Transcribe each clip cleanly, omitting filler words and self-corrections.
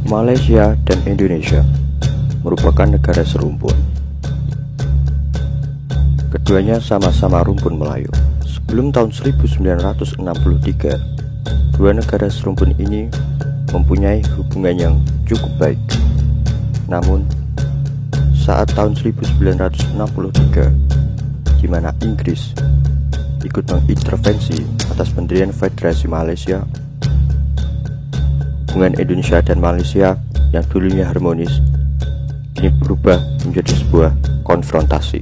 Malaysia dan Indonesia merupakan negara serumpun. Keduanya sama-sama rumpun Melayu. Sebelum tahun 1963, dua negara serumpun ini mempunyai hubungan yang cukup baik. Namun, saat tahun 1963, di mana Inggris ikut mengintervensi atas pendirian Federasi Malaysia, hubungan Indonesia dan Malaysia yang dulunya harmonis kini berubah menjadi sebuah konfrontasi.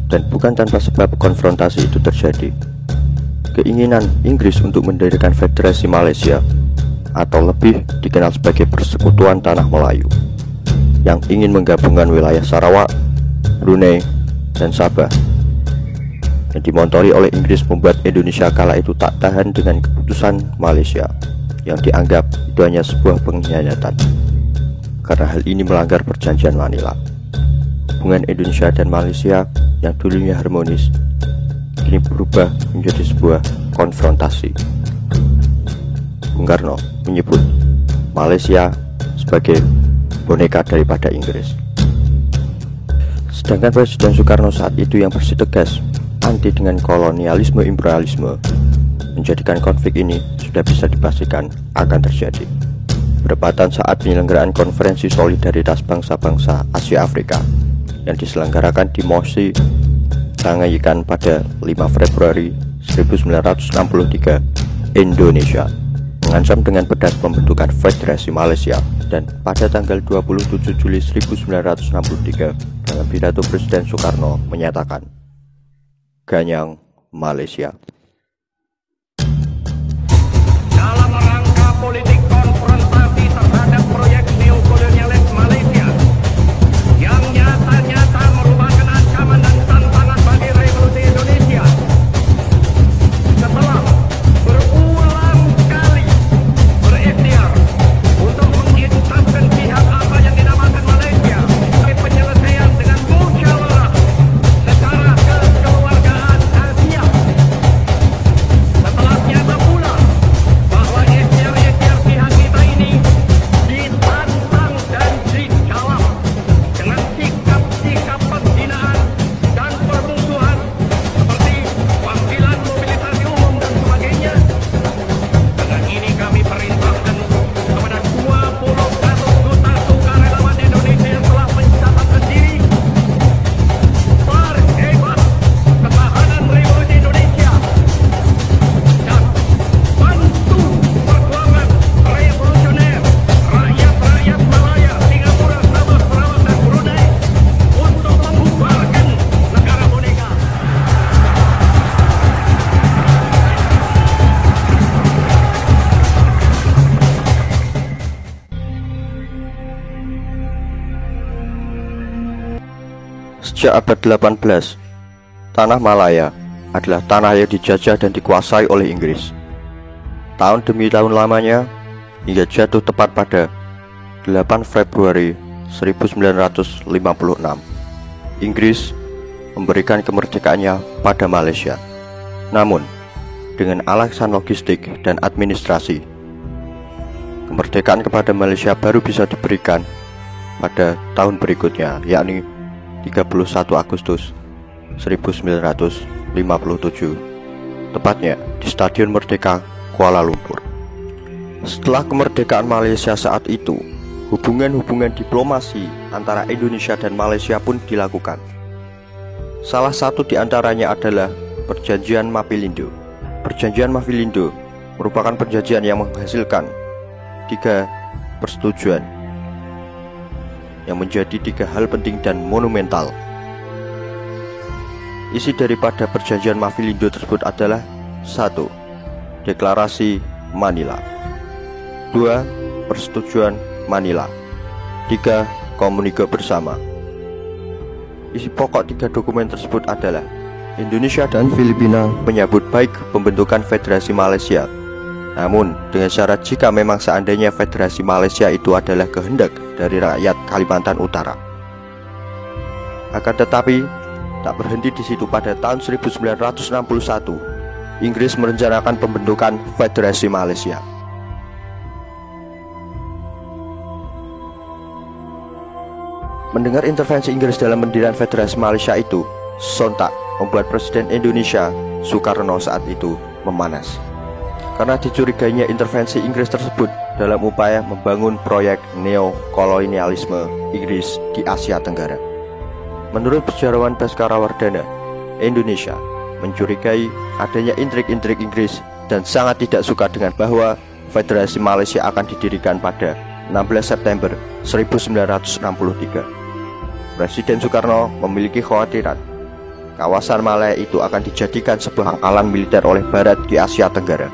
Dan bukan tanpa sebab konfrontasi itu terjadi. Keinginan Inggris untuk mendirikan Federasi Malaysia, atau lebih dikenal sebagai Persekutuan Tanah Melayu, yang ingin menggabungkan wilayah Sarawak, Brunei, dan Sabah, yang dimontori oleh Inggris, membuat Indonesia kala itu tak tahan dengan keputusan Malaysia yang dianggap itu hanya sebuah pengkhianatan, karena hal ini melanggar perjanjian Manila. Hubungan Indonesia dan Malaysia yang dulunya harmonis kini berubah menjadi sebuah konfrontasi. Bung Karno menyebut Malaysia sebagai boneka daripada Inggris. Sedangkan Presiden Soekarno saat itu yang bersikeras anti dengan kolonialisme imperialisme, menjadikan konflik ini sudah bisa dipastikan akan terjadi. Bertepatan saat penyelenggaraan konferensi solidaritas bangsa-bangsa Asia Afrika yang diselenggarakan di Mosi, Tanganyika pada 5 Februari 1963, Indonesia mengancam dengan pedas pembentukan Federasi Malaysia. Dan pada tanggal 27 Juli 1963, dalam pidato Presiden Soekarno menyatakan, "Ganyang Malaysia." Dalam rangka politik konfrontasi terhadap proyek neokolonialis Malaysia yang nyata-nyata merupakan ancaman dan tantangan bagi revolusi Indonesia, setelah berulang kali berikhtiar untuk mengintervensi pihak apa yang dinamakan Malaysia sebagai penyelesaian dengan musyawarah secara kekeluargaan Asia, setelah nyata pula bahwa ikhtiar-ikhtiar pihak kita ini ditantang dan dijawab dengan sikap-sikap penghinaan dan permusuhan seperti panggilan mobilisasi umum dan sebagainya. Dengan ini kami perintahkan kepada 21 juta sukarelawan Indonesia yang telah mencatatkan diri berhebat ketahanan revolusi Indonesia dan bantu perjuangan revolusioner rakyat-rakyat Malaya, Singapura, Sabah, Sarawak, dan Brunei untuk membubarkan negara boneka. Sejak abad 18, tanah Malaya adalah tanah yang dijajah dan dikuasai oleh Inggris. Tahun demi tahun lamanya, hingga jatuh tepat pada 8 Februari 1956, Inggris memberikan kemerdekaannya pada Malaysia. Namun, dengan alasan logistik dan administrasi, kemerdekaan kepada Malaysia baru bisa diberikan pada tahun berikutnya, yakni 31 Agustus 1957, tepatnya di Stadion Merdeka, Kuala Lumpur. Setelah kemerdekaan Malaysia saat itu, hubungan-hubungan diplomasi antara Indonesia dan Malaysia pun dilakukan. Salah satu di antaranya adalah Perjanjian Mapilindo. Perjanjian Mapilindo merupakan perjanjian yang menghasilkan 3 persetujuan yang menjadi 3 hal penting dan monumental. Isi daripada perjanjian Mapilindo tersebut adalah 1. Deklarasi Manila, 2. Persetujuan Manila, 3. Komunike bersama. Isi pokok 3 dokumen tersebut adalah Indonesia dan Filipina menyambut baik pembentukan Federasi Malaysia, namun dengan syarat jika memang seandainya Federasi Malaysia itu adalah kehendak dari rakyat Kalimantan Utara. Akan tetapi, tak berhenti di situ. Pada tahun 1961, Inggris merencanakan pembentukan Federasi Malaysia. Mendengar intervensi Inggris dalam pendirian Federasi Malaysia itu sontak membuat Presiden Indonesia Soekarno saat itu memanas, karena dicurigainya intervensi Inggris tersebut dalam upaya membangun proyek neokolonialisme Inggris di Asia Tenggara. Menurut sejarawan Baskara Wardana, Indonesia mencurigai adanya intrik-intrik Inggris dan sangat tidak suka dengan bahwa Federasi Malaysia akan didirikan pada 16 September 1963. Presiden Soekarno memiliki kekhawatiran kawasan Malaya itu akan dijadikan sebuah pangkalan militer oleh Barat di Asia Tenggara,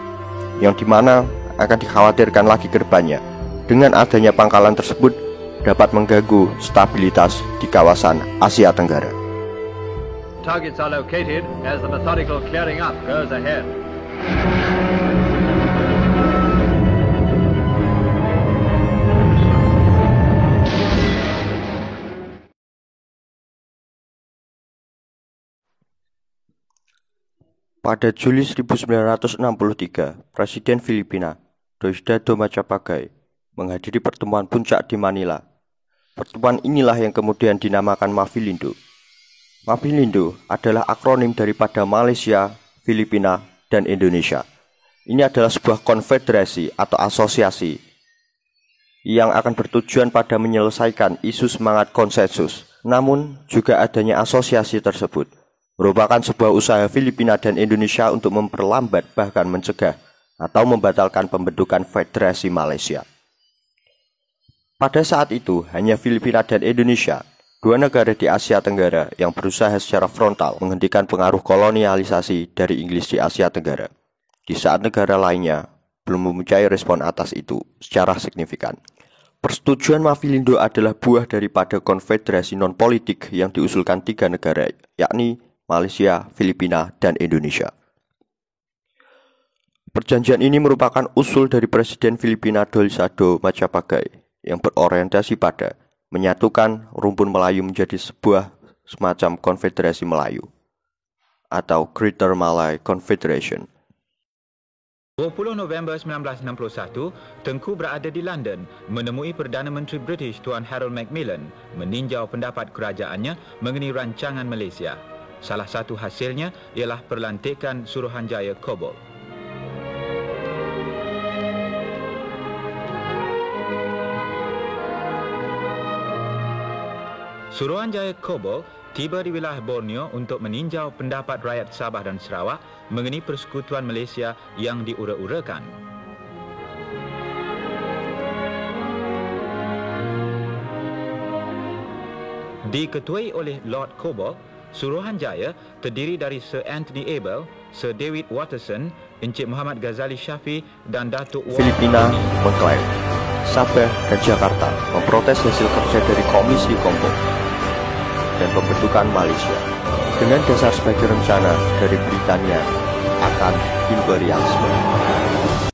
yang dimana akan dikhawatirkan lagi ke depannya dengan adanya pangkalan tersebut dapat mengganggu stabilitas di kawasan Asia Tenggara. Targets are located as the methodical clearing up goes ahead. Pada Juli 1963, Presiden Filipina, Diosdado Macapagal, menghadiri pertemuan puncak di Manila. Pertemuan inilah yang kemudian dinamakan Mavilindo. Mavilindo adalah akronim daripada Malaysia, Filipina, dan Indonesia. Ini adalah sebuah konfederasi atau asosiasi yang akan bertujuan pada menyelesaikan isu semangat konsensus. Namun, juga adanya asosiasi tersebut merupakan sebuah usaha Filipina dan Indonesia untuk memperlambat bahkan mencegah atau membatalkan pembentukan Federasi Malaysia. Pada saat itu, hanya Filipina dan Indonesia, dua negara di Asia Tenggara yang berusaha secara frontal menghentikan pengaruh kolonialisasi dari Inggris di Asia Tenggara. Di saat negara lainnya belum mempunyai respon atas itu secara signifikan. Persetujuan Mavilindo adalah buah daripada konfederasi non-politik yang diusulkan tiga negara, yakni Malaysia, Filipina, dan Indonesia. Perjanjian ini merupakan usul dari Presiden Filipina Diosdado Macapagal yang berorientasi pada menyatukan rumpun Melayu menjadi sebuah semacam konfederasi Melayu atau Greater Malay Confederation. 20 November 1961, Tengku berada di London menemui Perdana Menteri British Tuan Harold Macmillan meninjau pendapat kerajaannya mengenai rancangan Malaysia. Salah satu hasilnya ialah perlantikan Suruhanjaya Kobol. Suruhanjaya Kobol tiba di wilayah Borneo untuk meninjau pendapat rakyat Sabah dan Sarawak mengenai persekutuan Malaysia yang diura-urakan. Diketuai oleh Lord Kobol, Suruhanjaya terdiri dari Sir Anthony Abel, Sir David Watterson, Encik Muhammad Ghazali Shafie dan Datuk Filipina mengklaim Sabah dan Jakarta memprotes hasil kerja dari Komisi Kompo dan pembentukan Malaysia dengan dasar sebagai rencana dari Britania akan imperialisme.